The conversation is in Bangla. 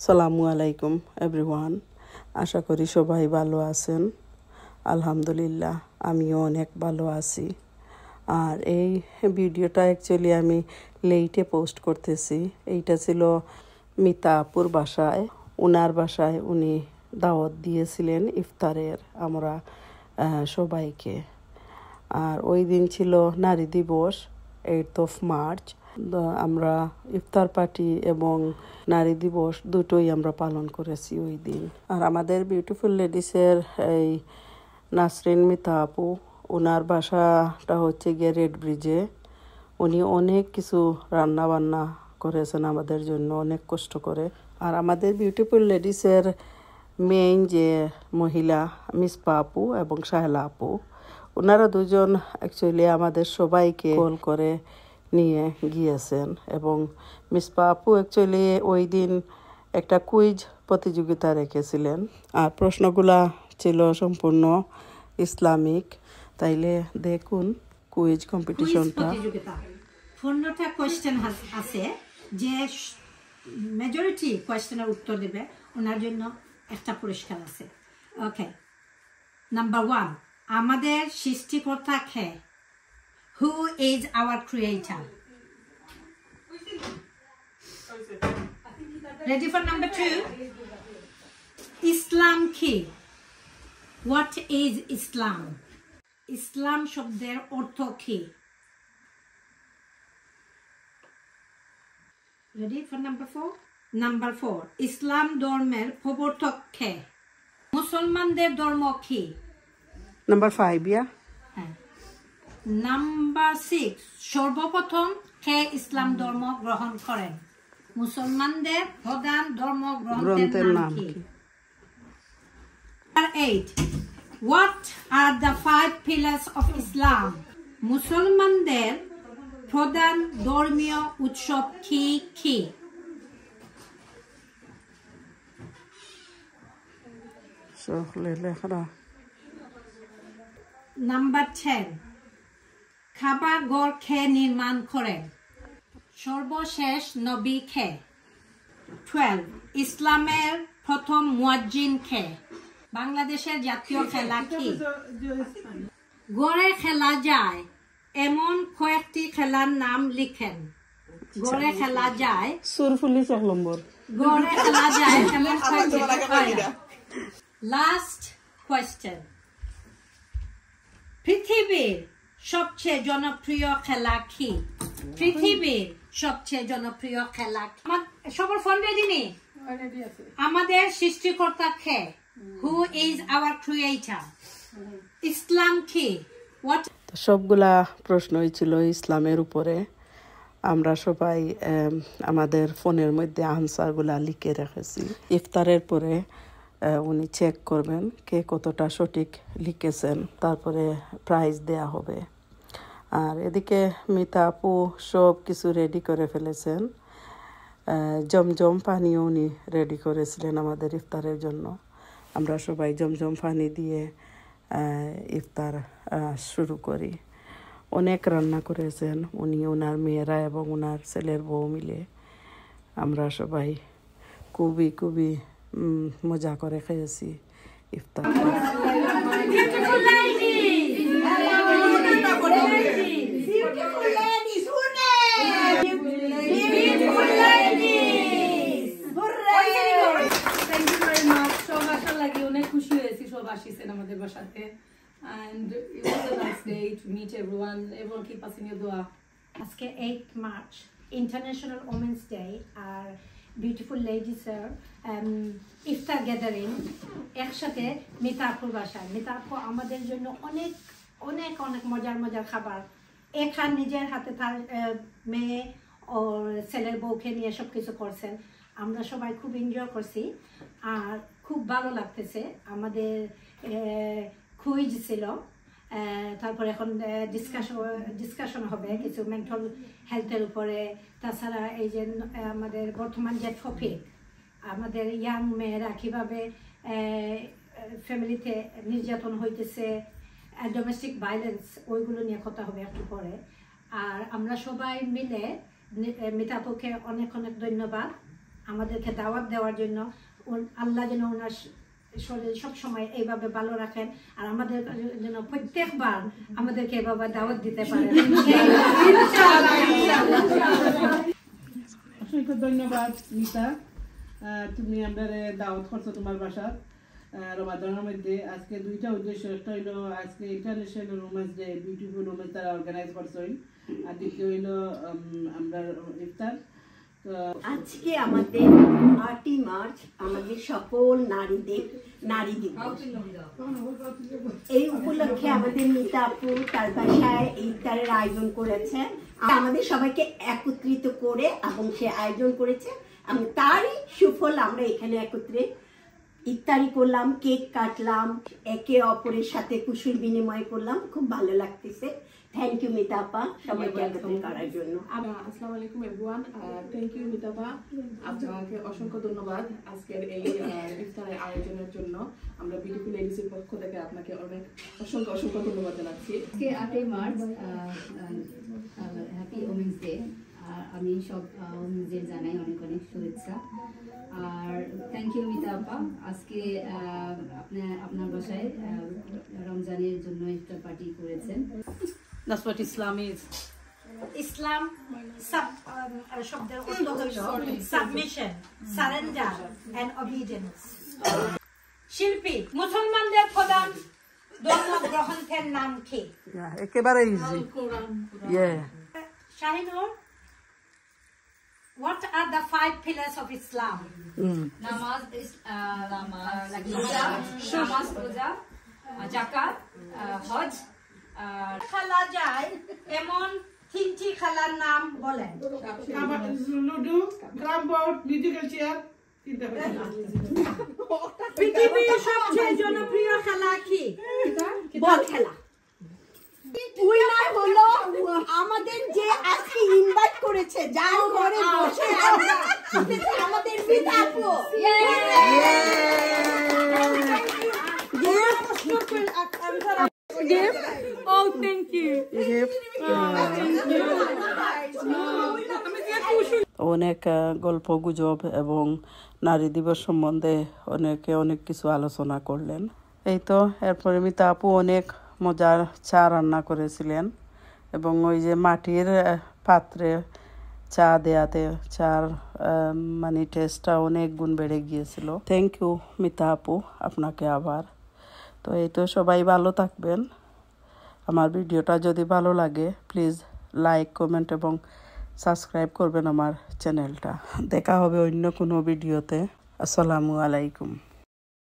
সালামু আলাইকুম এভরিওয়ান। আশা করি সবাই ভালো আছেন। আলহামদুলিল্লাহ আমিও অনেক ভালো আছি। আর এই ভিডিওটা অ্যাকচুয়ালি আমি লেটে পোস্ট করতেছি। এইটা ছিল মিতা আপুর বাসায়। উনার বাসায় উনি দাওয়াত দিয়েছিলেন ইফতারের আমরা সবাইকে। আর ওই দিন ছিল নারী দিবস 8th মার্চ। আমরা ইফতার পার্টি এবং নারী দিবস দুটোই আমরা পালন করেছি ওই দিন। আর আমাদের বিউটিফুল লেডিসের এই নাসরিন মিতা আপু, ওনার বাসাটা হচ্ছে গিয়ে রেড ব্রিজে। উনি অনেক কিছু রান্না বান্না করেছেন আমাদের জন্য, অনেক কষ্ট করে। আর আমাদের বিউটিফুল লেডিসের মেইন যে মহিলা মিসপা আপু এবং সাহেলা আপু, ওনারা দুজন অ্যাকচুয়ালি আমাদের সবাইকে কল করে নিয়ে গিয়েছেন। এবং মিসপা আপু অ্যাকচুয়ালি ওই দিন একটা কুইজ প্রতিযোগিতা রেখেছিলেন। আর প্রশ্নগুলা ছিল সম্পূর্ণ ইসলামিক। তাইলে দেখুন কুইজ কম্পিটিশনটা। 15টা কোয়েশ্চেন আছে, যে মেজরিটি কোয়েশ্চেনের উত্তর দেবে ওনার জন্য একটা পুরস্কার আছে। ওকে, নাম্বার 1, আমাদের সৃষ্টিকর্তা কে? Who is our creator? Ready for number 2? Islam কি? What is Islam? ইসলাম শব্দের অর্থ কি? Ready for number 4? Number 4, ইসলাম ধর্মের প্রবর্তক কে? মুসলমানদের ধর্ম কি? Number 5, yeah? হ্যাঁ। নাম্বার 6, সর্বপ্রথম কে ইসলাম ধর্ম গ্রহণ করেন? মুসলমানদের প্রধান ধর্ম গ্রন্থের নাম কি? Number 8, what are the 5 pillars of Islam? মুসলমানদের প্রধান ধর্মীয় উৎসব কি কি? নাম্বার 10, কাবা ঘর কে নির্মাণ করেন? সর্বশেষ নবী কে? 12, ইসলামের প্রথম মুয়াজ্জিন কে? বাংলাদেশের জাতীয় খেলা কি? গড়ে খেলা যায় এমন কয়েকটি খেলার নাম লিখেন। গড়ে খেলা যায় সুরফুলি 4 নম্বর। গড়ে খেলা যায় এমন কয়েকটি। লাস্ট কোয়েশ্চেন, পৃথিবীর সবচেয়ে জনপ্রিয় খেলা কি? পৃথিবীর সবচেয়ে জনপ্রিয় খেলা কি? সবার ফোন রেডি নেই? আমাদের সৃষ্টিকর্তা কে? Who is our creator? ইসলাম কি? What? সবগুলা প্রশ্নই ছিল ইসলামের উপরে। আমরা সবাই আমাদের ফোনের মধ্যে আনসারগুলা লিখে রেখেছি। ইফতারের পরে উনি চেক করবেন কে কতটা সঠিক লিখেছেন, তারপরে প্রাইজ দেয়া হবে। আর এদিকে মিতা আপু সব কিছু রেডি করে ফেলেছেন। জমজম পানিও উনি রেডি করেছিলেন আমাদের ইফতারের জন্য। আমরা সবাই জমজম পানি দিয়ে ইফতার শুরু করি। অনেক রান্না করেছেন উনি, ওনার মেয়েরা এবং ওনার ছেলের বউ মিলে। আমরা সবাই খুবই মজা করে খেয়েছি ইফতার। আমাদের বাসাতে and it was a nice day to meet everyone keep us in your dua. আজকে 8th March international women's day. আর বিউটিফুল লেডিস ইফতার গ্যাদারিং একসাথে মিতা আপুর বাসায়। মিতা আপু আমাদের জন্য অনেক অনেক অনেক মজার খাবার এখান নিজের হাতে তার মেয়ে ও ছেলের বউকে নিয়ে সব কিছু করছেন। আমরা সবাই খুব এনজয় করছি আর খুব ভালো লাগতেছে। আমাদের কুইজ ছিল, তারপরে এখন ডিসকাশন হবে কিছু মেন্টাল হেলথের উপরে। তাছাড়া এই যে আমাদের বর্তমান যে টপিক, আমাদের ইয়াং মেয়েরা কীভাবে ফ্যামিলিতে নির্যাতন হইতেছে, ডোমেস্টিক ভায়োলেন্স, ওইগুলো নিয়ে কথা হবে একটু পরে। আর আমরা সবাই মিলে মিতা আপুকে অনেক অনেক ধন্যবাদ। আমাদেরকে দাওয়াত দেওয়ার জন্য। আল্লাহ যেন ওনার শরীর সবসময় এইভাবে ভালো রাখেন, আর আমাদের জন্য প্রত্যেকবার আমাদেরকে এভাবে দাওয়াত দিতে পারেন। অসংখ্য ধন্যবাদ মিতা, তুমি আমরা দাওয়াত করছো তোমার বাসা রমাদানের মধ্যে। আজকে দুইটা উদ্দেশ্য, একটা হইলো আজকে international women's day, beautiful women's তারা অর্গানাইজ করছেন, আর দ্বিতীয় হইলো আমরা ইফতার। আজকে আমাদের 8ই মার্চ আমাদের সকল নারীদের নারী দিবস। এই উপলক্ষে আমাদের মিতা আপু তার বাসায় ইফতারের আয়োজন করেছে, আমাদের সবাইকে একত্রিত করে, এবং সে আয়োজন করেছে এবং তারই সুফল আমরা এখানে একত্রে ইফতারি করলাম, কেক কাটলাম, একে অপরের সাথে কুশল বিনিময় করলাম, খুব ভালো লাগতেছে। থ্যাংক ইউ মিতা আপা সবাইকে একত্রিত করার জন্য। আসসালামু আলাইকুম এভরিওয়ান, থ্যাংক ইউ মিতা আপা, আপনাকে অসংখ্য ধন্যবাদ আজকের এই ইফতারের আয়োজনের জন্য। আমরা বিউটিফুল লেডিসের পক্ষ থেকে আপনাকে অনেক অসংখ্য ধন্যবাদ জানাচ্ছি। আজকে 8ই মার্চ হ্যাপি ওমেন্স ডে। আমি সব ওমেন্সদের জানাই অনেক অনেক শুভেচ্ছা। আর থ্যাংক ইউ মিতা আপা, আজকে আপনার বাসায় রমজানের জন্য ইফতার পার্টি করেছেন। That's what Islam is. ইসলাম শব্দের অর্থ হইল সাবমিশন, সারেন্ডার এন্ড অবিডিয়েন্স। শিল্পী, মুসলমানদের প্রধান ধর্ম গ্রন্থের নাম কি? একেবারে easy. Shahinur, what are the 5 pillars of Islam? নামাজ, রোজা, যাকাত, হজ। খেলা যায় এমন 3টি খেলার নাম বলেন। লুডু, ক্রাম বোর্ড, মিউজিক্যাল চেয়ার। পৃথিবীর সবচেয়ে জনপ্রিয় খেলা কি? বল খেলা। উইনার হলো আমাদের যে আজকে ইনভাইট করেছে, যার ঘরে বসে আমরা আমাদের মিতা আপু। Oh, thank you. অনেক গল্প গুজব এবং নারী দিবস সম্বন্ধে অনেক কিছু আলোচনা করলেন। এই তো এরপরে মিতা আপু অনেক মজার চা রান্না করেছিলেন, এবং ওই যে মাটির পাত্রে চা দেয়াতে চার মানে টেস্টটা অনেক গুণ বেড়ে গিয়েছিল। থ্যাংক ইউ মিতা আপু আপনাকে আবার। তো এই তো সবাই ভালো থাকবেন। আমার ভিডিওটা যদি ভালো লাগে প্লিজ লাইক, কমেন্ট এবং সাবস্ক্রাইব করবেন আমার চ্যানেলটা। দেখা হবে অন্য কোনো ভিডিওতে। আসসালামু আলাইকুম।